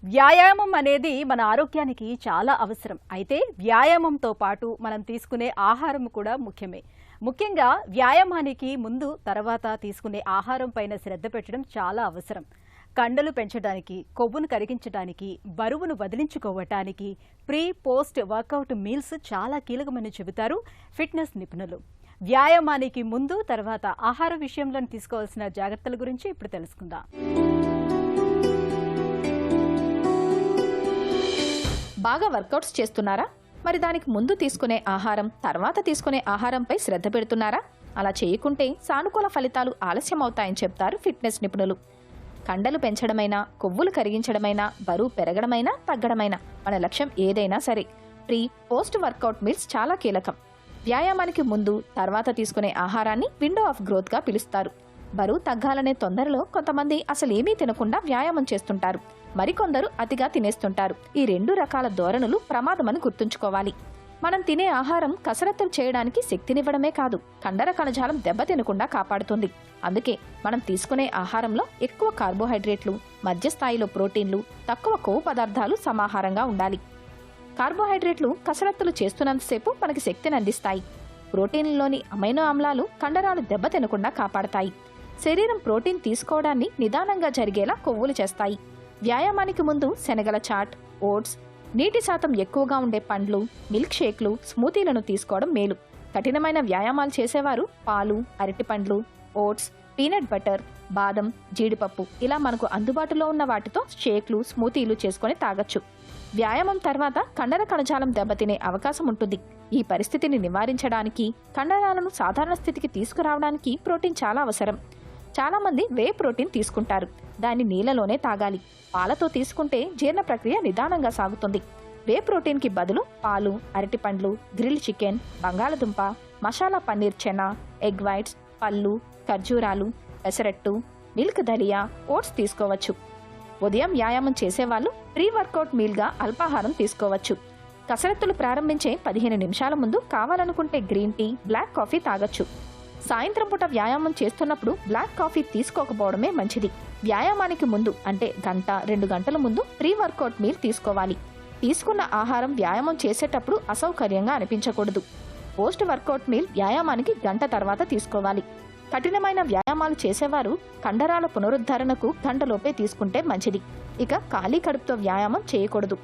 వ్యాయామం అనేది మన ఆరోగ్యానికి చాలా అవసరం. అయితే వ్యాయామంతో పాటు మనం తీసుకునే ఆహారం కూడా ముఖ్యమే. ముఖ్యంగా వ్యాయామానికి ముందు తర్వాత తీసుకునే ఆహారం పైన శ్రద్ధ పెట్టడం చాలా అవసరం. కండలు పెంచడానికి, కొవ్వును కరిగించడానికి, బరువును వదిలించుకోవటానికి ప్రీ పోస్ట్ వర్కౌట్ మీల్స్ చాలా కీలకమని చెబుతారు ఫిట్నెస్ నిపుణులు. వ్యాయామానికి ముందు తర్వాత ఆహార విషయంలో తీసుకోవాల్సిన జాగ్రత్తల గురించి ఇప్పుడు తెలుసుకుందాం. బాగా వర్కౌట్స్ చేస్తున్నారా? మరి దానికి ముందు తీసుకునే ఆహారం, తర్వాత తీసుకునే ఆహారంపై శ్రద్ధ పెడుతున్నారా? అలా చేయకుంటే సానుకూల ఫలితాలు ఆలస్యమవుతాయని చెప్తారు ఫిట్నెస్ నిపుణులు. కండలు పెంచడమైనా, కొవ్వులు కరిగించడమైనా, బరువు పెరగడమైనా, తగ్గడమైనా మన లక్ష్యం ఏదైనా సరే ప్రీ పోస్ట్ వర్కౌట్ మీల్స్ చాలా కీలకం. వ్యాయామానికి ముందు తర్వాత తీసుకునే ఆహారాన్ని విండో ఆఫ్ గ్రోత్ గా పిలుస్తారు. బరువు తగ్గాలనే తొందరలో కొంతమంది అసలేమీ తినకుండా వ్యాయామం చేస్తుంటారు. మరికొందరు అతిగా తినేస్తుంటారు. ఈ రెండు రకాల ధోరణులు ప్రమాదమని గుర్తుంచుకోవాలి. మనం తినే ఆహారం కసరత్తులు చేయడానికి శక్తినివ్వడమే కాదు, కండర కణజాలం దెబ్బతినకుండా కాపాడుతుంది. అందుకే మనం తీసుకునే ఆహారంలో ఎక్కువ కార్బోహైడ్రేట్లు, మధ్య స్థాయిలో ప్రోటీన్లు, తక్కువ కొవ్వు పదార్థాలు సమాహారంగా ఉండాలి. కార్బోహైడ్రేట్లు కసరత్తులు చేస్తున్నంతసేపు మనకి శక్తిని అందిస్తాయి. ప్రోటీన్లలోని అమైనో ఆమ్లాలు కండరాలు దెబ్బతినకుండా కాపాడతాయి. శరీరం ప్రోటీన్ తీసుకోవడాన్ని నిదానంగా జరిగేలా కొవ్వులు చేస్తాయి. వ్యాయామానికి ముందు శనగల చాట్, ఓట్స్, నీటి శాతం ఎక్కువగా ఉండే పండ్లు, మిల్క్ షేక్లు, స్మూతీలను తీసుకోవడం మేలు. కఠినమైన వ్యాయామాలు చేసేవారు పాలు, అరటిపండ్లు, ఓట్స్, పీనట్ బటర్, బాదం, జీడిపప్పు ఇలా మనకు అందుబాటులో ఉన్న వాటితో షేక్లు, స్మూతీలు చేసుకుని తాగొచ్చు. వ్యాయామం తర్వాత కండర కణజాలం దెబ్బతినే అవకాశం ఉంటుంది. ఈ పరిస్థితిని నివారించడానికి, కండరాలను సాధారణ స్థితికి తీసుకురావడానికి ప్రోటీన్ చాలా అవసరం. చాలా మంది వే ప్రోటీన్ తీసుకుంటారు. దాన్ని నీళ్లలోనే తాగాలి. పాలతో తీసుకుంటే జీర్ణ ప్రక్రియ నిదానంగా సాగుతుంది. వే ప్రోటీన్ కి బదులు పాలు, అరటిపండ్లు, గ్రిల్ చికెన్, బంగాళదుంప, మసాలా పన్నీర్, చెనా, ఎగ్ వైట్స్, పళ్ళు, ఖర్జూరాలు, పెసరట్టు, మిల్క్ దలియా, ఓట్స్ తీసుకోవచ్చు. ఉదయం వ్యాయామం చేసేవాళ్ళు ప్రీ వర్కౌట్ మీల్గా అల్పాహారం తీసుకోవచ్చు. కసరత్తులు ప్రారంభించే 15 నిమిషాల ముందు కావాలనుకుంటే గ్రీన్ టీ, బ్లాక్ కాఫీ తాగొచ్చు. సాయంత్రం పూట వ్యాయామం చేస్తున్నప్పుడు బ్లాక్ కాఫీ తీసుకోకపోవడమే మంచిది. వ్యాయామానికి ముందు అంటే 1-2 గంటల ముందు ప్రీ వర్కౌట్ మీల్ తీసుకోవాలి. తీసుకున్న ఆహారం వ్యాయామం చేసేటప్పుడు అసౌకర్యంగా అనిపించకూడదు. పోస్ట్ వర్కౌట్ మీల్ వ్యాయామానికి 1 గంట తర్వాత తీసుకోవాలి. కఠినమైన వ్యాయామాలు చేసేవారు కండరాల పునరుద్ధరణకు 1 గంటలోపే తీసుకుంటే మంచిది. ఇక ఖాళీ కడుపుతో వ్యాయామం చేయకూడదు.